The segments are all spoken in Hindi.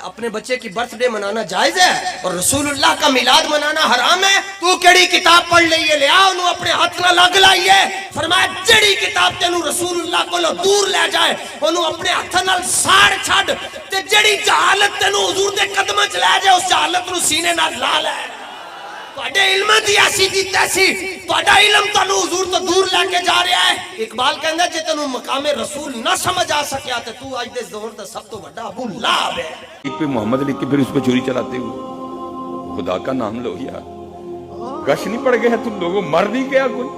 अपने बच्चे की बर्थडे मनाना जायज है और रसूलुल्लाह का मिलाद मनाना हराम है। तू केड़ी किताब पढ़ लईए, ले आ उन्होंने अपने हाथ ना लग लाइए। फरमाया जेड़ी किताब तेनू रसूलुल्लाह को दूर ले जाए उन्होंने अपने हाथ नाल साड़ छड़ ते जेड़ी जहालत तेनू हुजूर दे कदमां च ले जाए उस जहालत नू सीने नाल ला ले। तुहाडे इल्म दी ऐसी दी तैसी तुहाडा इल्म तानू हुजूर तो दूर लेके जा रहा है। इकबाल कहंदा जे तैनू मकामे रसूल ना समझ आ सकिया ते तू अज दे दौर दा सब तो बड़ा अबू लाहब है। एक पे मोहम्मद लिख के फिर उस पर छुरी चलाते हुए, खुदा का नाम लो यार, गश नहीं पड़ गया तुम लोगों, मर नहीं गया कोई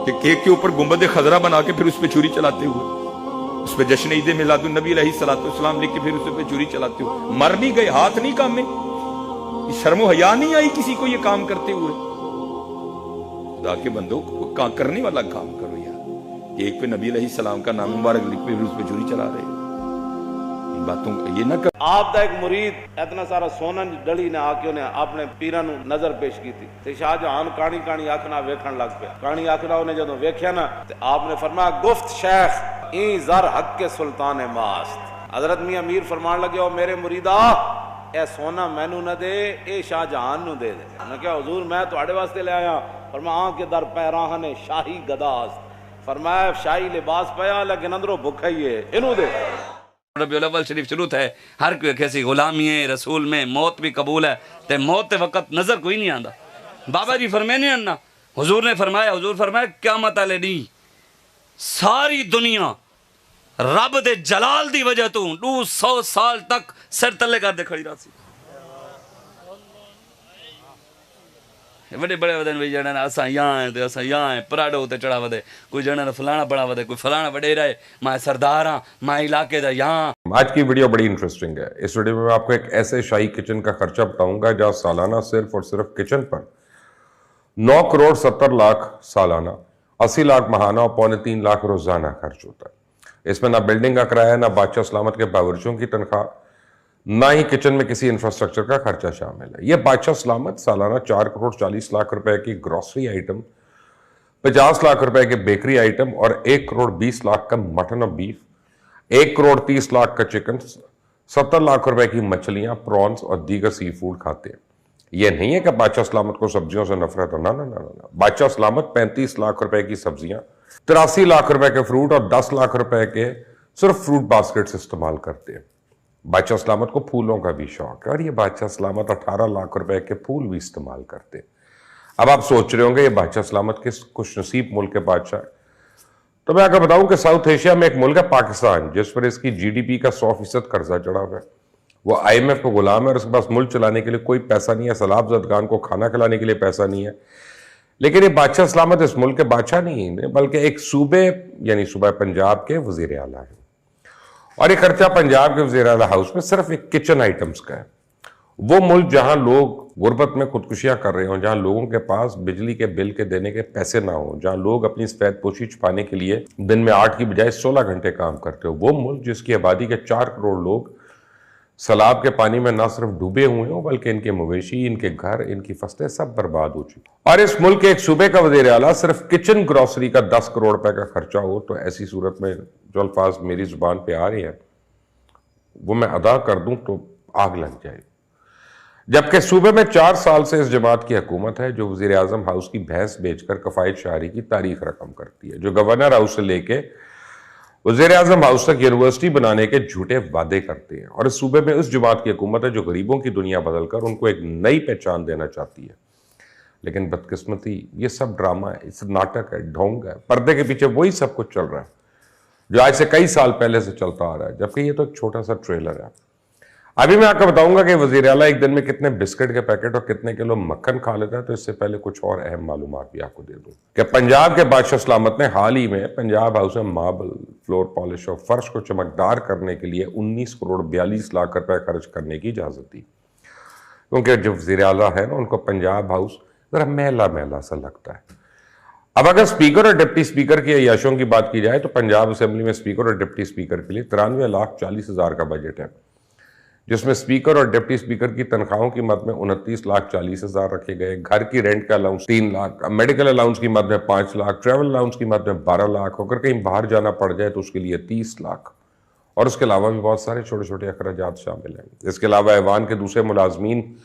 कि केक के ऊपर गुंबद खजरा बना के फिर उस पर छुरी चलाते हुए, उस पर जश्न ईद मिलादुन नबी अलैहिस्सलाम लिख के फिर उस पर छुरी चलाते हुए, मर नहीं गए, हाथ नहीं कामे, शर्मो हया नहीं आई किसी को ये काम करते हुए। खुदा के बंदो करने वाला काम करो यार। केक पे नबी अलैहिस्सलाम का नाम मुबारक लिख के फिर उस पर छुरी चला रहे, इन बातों ये ना कर। आपका एक मुरीद इतना सारा सोना डली ने आके उन्हें अपने पीरा नु नजर पेश की थी। शाहजहान कानी कानी आखना वेखण लग पिया। कानी आखना उन्हें जो वेख्या ना ते आपने फरमाया गुफ्त शेख ई जर हक के सुल्तान मास्त। हजरत मियां मीर फरमान लगे ओ मेरे मुरीदा ए सोना मैनू न दे, ए शाहजहान नु दे दे। मैं क्या हुजूर मैं तुहाडे वास्ते ले आया। फरमाया के दर पैराह ने शाही गदास। फरमाया शाही लिबास पाया लेकिन अंदरों भुखा ही है, इनू दे। रबीउल अव्वल शरीफ शुरू है, हर कोई कैसी गुलामी है रसूल में, मौत भी कबूल है ते मौत के वक्त नजर कोई नहीं आंदा। बाबा जी फरमाए नहीं अन्ना, हुजूर ने फरमाया, हुजूर फरमाया क़यामत वाले दिन सारी दुनिया रब दे जलाल दी वजह तू 200 साल तक सिर तले कर दे खड़ी रही। बड़े बड़े वदन भाई जणा असा यहाँ है तो असा यहाँ है, पराडो ते चढ़ा वदे, कोई जणा फलाना बड़ा वदे, कोई फलाना वडेरा है, मैं सरदार हाँ, मैं इलाके दा यहाँ। आज की वीडियो बड़ी इंटरेस्टिंग है। इस वीडियो में मैं आपको एक ऐसे शाही किचन का खर्चा बताऊंगा जहां सालाना सिर्फ और सिर्फ किचन पर 9 करोड़ 70 लाख सालाना, 80 लाख महाना और 2.25 लाख रोजाना खर्च होता है। इसमें ना बिल्डिंग का किराया, ना बादशाह सलामत के बावर्चियों की तनख्वाह, ना ही किचन में किसी इंफ्रास्ट्रक्चर का खर्चा शामिल है। यह बादशाह सलामत सालाना 4 करोड़ 40 लाख रुपए की ग्रोसरी आइटम, 50 लाख रुपए के बेकरी आइटम और 1 करोड़ 20 लाख का मटन और बीफ, 1 करोड़ 30 लाख का चिकन, 70 लाख रुपए की मछलियां, प्रॉन्स और दीगर सी फूड खाते हैं। यह नहीं है कि बादशाह सलामत को सब्जियों से नफरत है, ना ना ना ना। बादशाह सलामत 35 लाख रुपए की सब्जियां, 83 लाख रुपए के फ्रूट और 10 लाख रुपए के सिर्फ फ्रूट बास्केट्स इस्तेमाल करते हैं। बादशाह सलामत को फूलों का भी शौक है और ये बादशाह सलामत 18 लाख रुपए के फूल भी इस्तेमाल करते हैं। अब आप सोच रहे होंगे ये बादशाह सलामत किस खुशनसीब मुल्क के बादशाह है, तो मैं आपको बताऊं कि साउथ एशिया में एक मुल्क है पाकिस्तान, जिस पर इसकी जीडीपी का 100% कर्जा चढ़ा हुआ है। वो IMF को गुलाम है और उसके पास मुल्क चलाने के लिए कोई पैसा नहीं है, सलाब जदगान को खाना खिलाने के लिए पैसा नहीं है। लेकिन ये बादशाह सलामत इस मुल्क के बादशाह नहीं है बल्कि एक सूबे यानी सूबा पंजाब के वजीर आला है। और ये खर्चा पंजाब के वजीर आला हाउस में सिर्फ एक किचन आइटम्स का है। वो मुल्क जहां लोग गुर्बत में खुदकुशियां कर रहे हों, जहां लोगों के पास बिजली के बिल के देने के पैसे ना हो, जहां लोग अपनी सफेद पोशी छुपाने के लिए दिन में 8 की बजाय 16 घंटे काम करते हो, वो मुल्क जिसकी आबादी के 4 करोड़ लोग सैलाब के पानी में ना सिर्फ डूबे हुए हो बल्कि इनके मवेशी, इनके घर, इनकी फसलें सब बर्बाद हो चुकी। और इस मुल्क के एक सूबे का वजीर आला सिर्फ किचन ग्रोसरी का 10 करोड़ रुपए का खर्चा हो, तो ऐसी सूरत में जो अल्फाज मेरी जुबान पे आ रही है वो मैं अदा कर दूं तो आग लग जाए। जबकि सूबे में 4 साल से इस जमात की हुकूमत है जो वजीर आजम हाउस की भैंस बेचकर कफायत शहरी की तारीख रकम करती है, जो गवर्नर हाउस से लेके वजीर आजम हाउस तक यूनिवर्सिटी बनाने के झूठे वादे करते हैं। और इस सूबे में उस जमात की हुकूमत है जो गरीबों की दुनिया बदलकर उनको एक नई पहचान देना चाहती है। लेकिन बदकिस्मती ये सब ड्रामा है, इस नाटक है, ढोंग है, पर्दे के पीछे वही सब कुछ चल रहा है जो आज से कई साल पहले से चलता आ रहा है, जबकि ये तो एक छोटा सा ट्रेलर है। अभी मैं आपको बताऊंगा कि वजीर आला एक दिन में कितने बिस्किट के पैकेट और कितने किलो मक्खन खा लेता है, तो इससे पहले कुछ और अहम मालूमात भी आपको दे दूं कि पंजाब के बादशाह सलामत ने हाल ही में पंजाब हाउस में मार्बल, फ्लोर पॉलिश और फर्श को चमकदार करने के लिए 19 करोड़ 42 लाख रुपए खर्च करने की इजाजत दी। क्योंकि जो वजीर आला है ना, उनको पंजाब हाउस जरा मैला मैला सा लगता है। अब अगर स्पीकर और डिप्टी स्पीकर की अय्याशों की बात की जाए तो पंजाब असेंबली में स्पीकर और डिप्टी स्पीकर के लिए 93,40,000 का बजट है, जिसमें स्पीकर और डिप्टी स्पीकर की तनख्वाहों की मद में 29,40,000 रखे गए, घर की रेंट का अलाउंस 3 लाख, मेडिकल अलाउंस की मद में 5 लाख, ट्रैवल अलाउंस की मद में 12 लाख, होकर कहीं बाहर जाना पड़ जाए तो उसके लिए 30 लाख, और उसके अलावा भी बहुत सारे छोटे छोटे अखराजात शामिल हैं। इसके अलावा ऐवान के दूसरे मुलाजमीन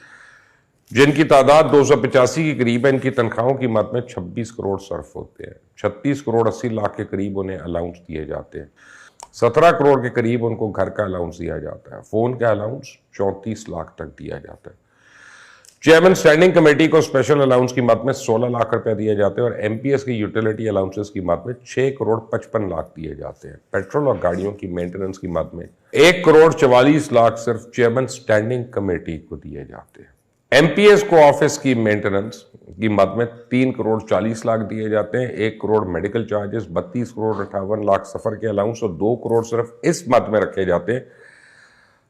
जिनकी तादाद 285 के करीब है, इनकी तनख्वाहों की मद में 26 करोड़ सर्फ होते हैं। 36 करोड़ 80 लाख के करीब उन्हें अलाउंस दिए जाते हैं। 17 करोड़ के करीब उनको घर का अलाउंस दिया जाता है। फोन का अलाउंस 34 लाख तक दिया जाता है। चेयरमैन स्टैंडिंग कमेटी को स्पेशल अलाउंस की मद में 16 लाख रुपए दिए जाते हैं और एमपीएस की यूटिलिटी अलाउंसेस की मद में 6 करोड़ 55 लाख दिए जाते हैं। पेट्रोल और गाड़ियों की मेंटेनेंस की मद में 1 करोड़ 44 लाख सिर्फ चेयरमैन स्टैंडिंग कमेटी को दिए जाते हैं। एमपीएस को ऑफिस की मेंटेनेंस की मद में 3 करोड़ 40 लाख दिए जाते हैं। 1 करोड़ मेडिकल चार्जेस, 32 करोड़ 58 लाख सफर के अलाउंस और 2 करोड़ सिर्फ इस मद में रखे जाते हैं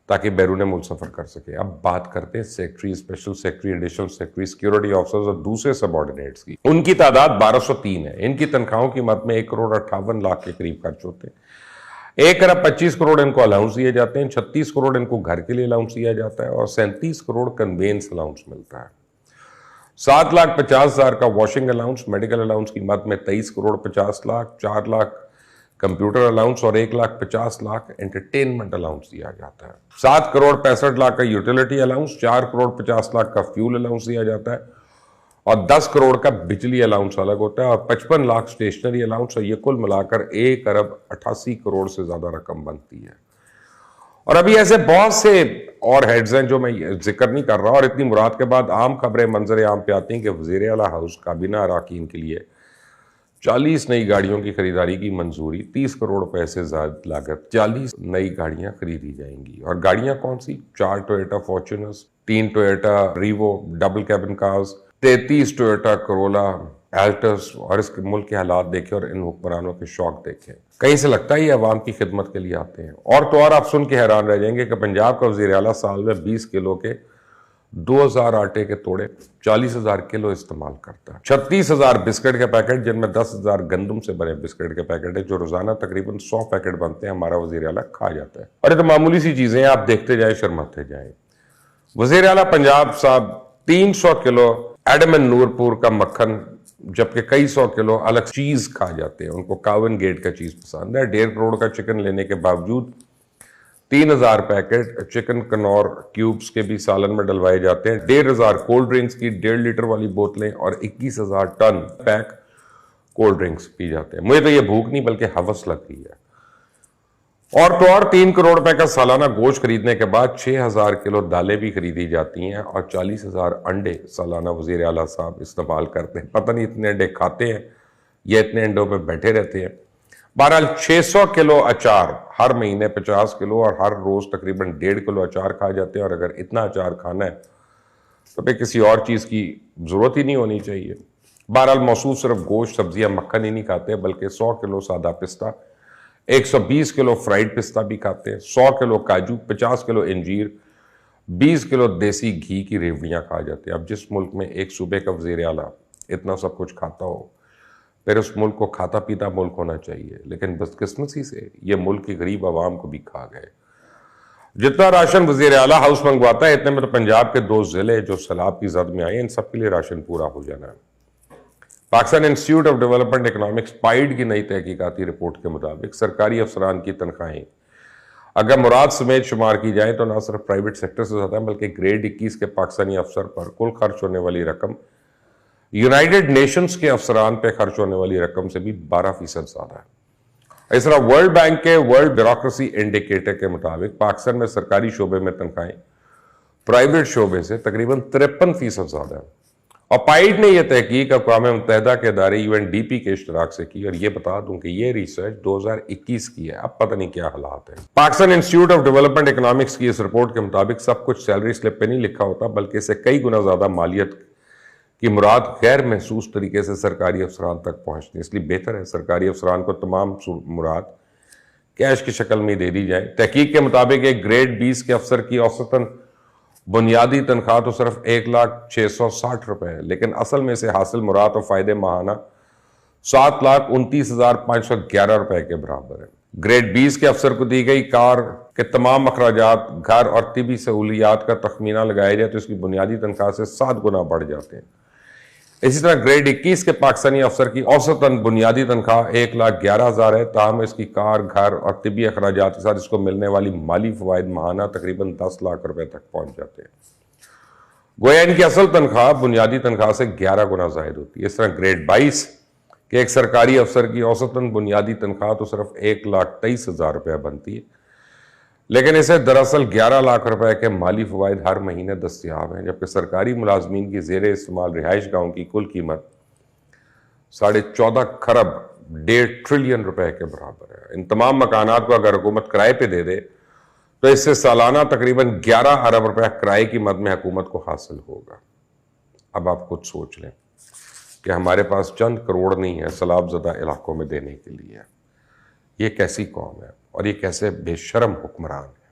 ताकि बैरून मुल्क सफर कर सके। अब बात करते हैं secretary, special secretary, additional secretary, security officers और दूसरे सबऑर्डिनेट्स की। उनकी तादाद 1203 है। इनकी तनख्वाहों की मद में 1 करोड़ 58 लाख के करीब खर्च होते हैं। 1 अरब 25 करोड़ इनको अलाउंस दिए जाते हैं। 36 करोड़ इनको घर के लिए अलाउंस दिया जाता है और 37 करोड़ कन्वेंस अलाउंस मिलता है। 7,50,000 का वॉशिंग अलाउंस, मेडिकल अलाउंस की मद में 23 करोड़ 50 लाख, 4 लाख कंप्यूटर अलाउंस और 1,50,000 लाख एंटरटेनमेंट अलाउंस दिया जाता है। 7 करोड़ 65 लाख का यूटिलिटी अलाउंस, 4 करोड़ 50 लाख का फ्यूल अलाउंस दिया जाता है और 10 करोड़ का बिजली अलाउंस अलग होता है और 55 लाख स्टेशनरी अलाउंस, और ये कुल मिलाकर 1 अरब 88 करोड़ से ज्यादा रकम बनती है। और अभी ऐसे बहुत से और हेड्स हैं जो मैं जिक्र नहीं कर रहा, और इतनी मुराद के बाद आम खबरें मंजर आम पे आती हैं कि वज़ीर आला हाउस काबीना अराकीन के लिए 40 नई गाड़ियों की खरीदारी की मंजूरी, 30 करोड़ रुपए से ज्यादा लागत 40 नई गाड़ियां खरीदी जाएंगी। और गाड़ियां कौन सी? 4 Toyota Fortuners, 3 Toyota Revo double cabin cars, 33 Toyota Corolla Altis. और इस मुल्क के हालात देखें और इन हुक्मरानों के शौक देखें, कहीं से लगता है ये अवाम की खिदमत के लिए आते हैं। और तो और आप सुन के हैरान रह जाएंगे कि पंजाब का वज़ीर आला साल में 20 किलो के 2000 आटे के तोड़े, 40,000 किलो इस्तेमाल करता है। 36,000 बिस्किट के पैकेट, जिनमें 10,000 गंदम से बने बिस्किट के पैकेट है, जो रोजाना तकरीबन 100 पैकेट बनते हैं, हमारा वज़ीर आला खा जाता है। और ये तो मामूली सी चीजें हैं, आप देखते जाए शर्माते जाए। वज़ीर आला पंजाब साहब 300 किलो एडमन नूरपुर का मक्खन, जबकि कई 100 किलो अलग चीज खा जाते हैं। उनको कावन गेट का चीज पसंद है। 1.5 करोड़ का चिकन लेने के बावजूद 3,000 पैकेट चिकन कनौर क्यूब्स के भी सालन में डलवाए जाते हैं। 1,500 कोल्ड ड्रिंक्स की 1.5 लीटर वाली बोतलें और 21,000 टन पैक कोल्ड ड्रिंक्स पी जाते हैं। मुझे तो ये भूख नहीं बल्कि हवस लग रही है। और तो और 3 करोड़ रुपए का सालाना गोश्त खरीदने के बाद 6,000 किलो दालें भी खरीदी जाती हैं और 40,000 अंडे सालाना वज़ीर आला साहब इस्तेमाल करते हैं। पता नहीं इतने अंडे खाते हैं या इतने अंडों पे बैठे रहते हैं। बहरहाल 600 किलो अचार हर महीने, 50 किलो और हर रोज तकरीबन 1.5 किलो अचार खा जाते हैं। और अगर इतना अचार खाना है तो फिर किसी और चीज की जरूरत ही नहीं होनी चाहिए। बहरहाल मौसूफ सिर्फ गोश्त, सब्जियां, मक्खन ही नहीं खाते बल्कि 100 किलो सादा पिस्ता, 120 किलो फ्राइड पिस्ता भी खाते हैं, 100 किलो काजू, 50 किलो इंजीर, 20 किलो देसी घी की रेवड़ियां खा जाते हैं। अब जिस मुल्क में एक सूबे का वज़ीर आला इतना सब कुछ खाता हो, फिर उस मुल्क को खाता पीता मुल्क होना चाहिए। लेकिन बदकिस्मती से ये मुल्क की गरीब आवाम को भी खा गए। जितना राशन वज़ीर आला हाउस मंगवाता है, इतने में तो पंजाब के 2 जिले जो सैलाब की जद में आए, इन सब के लिए राशन पूरा हो जाना है। Pakistan institute of development economics pied की नई तहकीकाती रिपोर्ट के मुताबिक सरकारी अफसरान की तनख्वाहें अगर मुराद समेत शुमार की जाए तो ना सिर्फ प्राइवेट सेक्टर से ज्यादा बल्कि ग्रेड 21 के पाकिस्तानी अफसर पर कुल खर्च होने वाली रकम यूनाइटेड नेशंस के अफसरान पे खर्च होने वाली रकम से भी 12% ज्यादा है। इस तरह वर्ल्ड बैंक के वर्ल्ड ब्यूरोक्रेसी इंडिकेटर के मुताबिक पाकिस्तान में सरकारी शोबे में तनख्वाहें प्राइवेट शोबे से तकरीबन 53% ज्यादा है। और पाइड ने यह तहकीक अक़वाम मुत्तहिदा के इदारे UNDP के इश्तराक से की। और यह बता दूं कि यह रिसर्च 2021 की है, अब पता नहीं क्या हालात है। Pakistan institute of development economics की इस रिपोर्ट के मुताबिक सब कुछ सैलरी स्लिप पे नहीं लिखा होता बल्कि इससे कई गुना ज्यादा मालियत की मुराद गैर महसूस तरीके से सरकारी अफसरान तक पहुंचती है। इसलिए बेहतर है सरकारी अफसरान को तमाम मुराद कैश की शक्ल में दे दी जाए। तहकीक के मुताबिक एक ग्रेड 20 के अफसर की औसतन बुनियादी तनख्वाह तो सिर्फ 1,660 रुपए है, लेकिन असल में से हासिल मुराद और फायदे माहाना 7,29,511 रुपए के बराबर है। ग्रेड 20 के अफसर को दी गई कार के तमाम अखराजात, घर और तिबी सहूलियात का तखमीना लगाया जाए तो इसकी बुनियादी तनख्वाह से 7 गुना बढ़ जाते हैं। इसी तरह ग्रेड 21 के पाकिस्तानी अफसर की औसतन बुनियादी तनख्वाह 1,11,000 है। ताहम इसकी कार, घर और तिबी अखराजात के साथ इसको मिलने वाली माली फवायद माहाना तकरीबन 10 लाख रुपए तक पहुंच जाते हैं। गोया इनकी असल तनख्वाह बुनियादी तनख्वाह से 11 गुना जायद होती है। इस तरह ग्रेड 22 के एक सरकारी अफसर की औसतन बुनियादी तनख्वाह तो सिर्फ 1,23,000 रुपया बनती है, लेकिन इसे दरअसल 11 लाख रुपए के माली फवायद हर महीने दस्तियाब हैं, जबकि सरकारी मुलाजमीन की जेर इस्तेमाल रिहाइश गाहों की कुल कीमत 14.5 खरब 1.5 ट्रिलियन रुपए के बराबर है। इन तमाम मकानात को अगर हुकूमत किराए पे दे दे तो इससे सालाना तकरीबन 11 अरब रुपए किराए की मद में हुकूमत को हासिल होगा। अब आप खुद सोच लें कि हमारे पास चंद करोड़ नहीं है सैलाबज़दा इलाकों में देने के लिए। ये कैसी कौम है और ये कैसे बेशर्म हुक्मरान है।